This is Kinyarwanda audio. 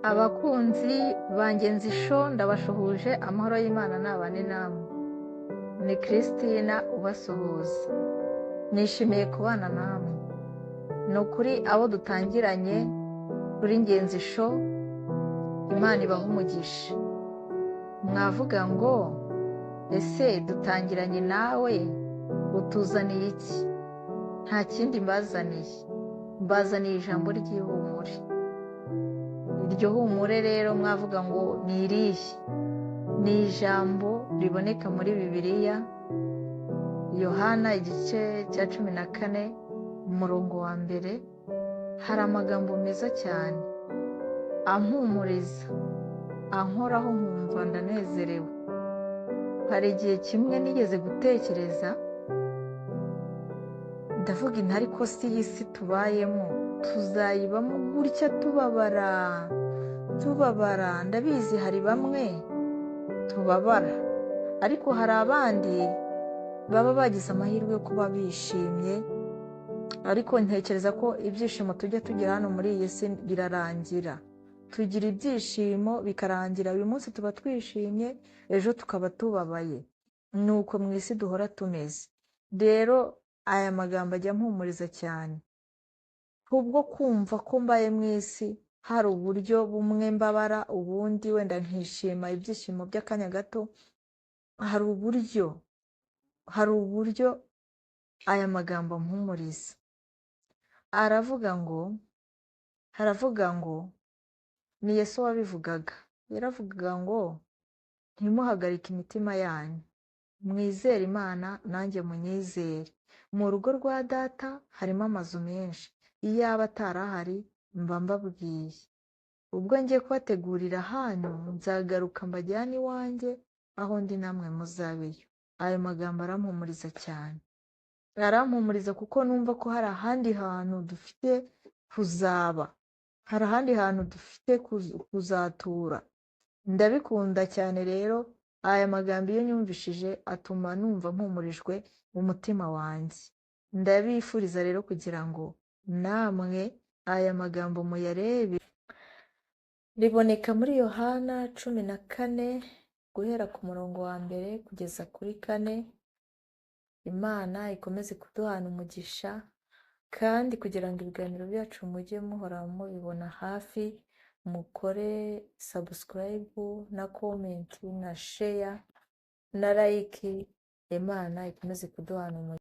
Abakunzi ba Ngenzi Show ndabashuhuje, amahoro y'Imana nabane namwe. Ni Christina ubasuhuza. Nishimiye kubana namwe. Ni ukuri abo dutangiranye kuri Ngenzi Show, Imana ibaha umugisha. Mwavuga ngo ese dutangiranye nawe utuzaniye iki? Nta kindi mbazaniye. Mbazaniye ijambo ry'ihumure. Iryo humure rero mwavuga ngo ni irihe? Ni ijambo riboneka muri Bibiliya, Yohana igice cya 14 umurongo wa mbere. Hari amagambo meza cyane ampumuriza, ankoraho nkumva ndanezerewe. Hari igihe kimwe nigeze gutekereza ndavuga inti ariko si iyi si tubayemo tuzayibamo gutya tubabara. Ndabizi hari bamwe tubabara, ariko hari abandi baba bagize amahirwe yo kuba bishimye. Ariko ntekereza ko ibyishimo tujya tugira hano muri iyi si birarangira. Tugira ibyishimo bikarangira. Uyu munsi tuba twishimye, ejo tukaba tubabaye. Nuko mu isi duhora tumeze. Rero aya magambo ajya mpumuriza cyane, kubwo kumva ko mbaye mu isi hari uburyo bumwe mbabara, ubundi wenda nkishima ibyishimo by'akanya gato. Hari uburyo aya magambo mpumuriza. haravuga ngo ni Yesu wabivugaga. Yaravugaga ngo ntimuhagarike imitima yanyu, mwizere Imana nanjye munyizere. Mu rugo rwa data harimo amazu menshi, iyaba atarahari mba mbabwiye. Ubwo ngiye kubategurira hanyu nzagaruka mbajyane iwanjye, aho ndi namwe muzabeyo. Ayo magambo arampumuriza cyane. Arampumuriza kuko numva ko hari ahandi hantu dufite kuzaba, hari ahandi hantu dufite kuzatura. Ndabikunda cyane rero. Aya magambo iyo nyumvishije atuma numva mpumurijwe umutima wanjye. Ndabifuriza rero kugira ngo namwe aya magambo muyarebe. Riboneka muri Yohana 14 guhera ku murongo wa mbere kugeza kuri 4. Imana ikomeze kuduhana umugisha, kandi kugira ngo ibiganiro byacu mujye muhora mubibona hafi, mukore subscribe na comment na share na like. Imana ikomeze kuduhana umugisha.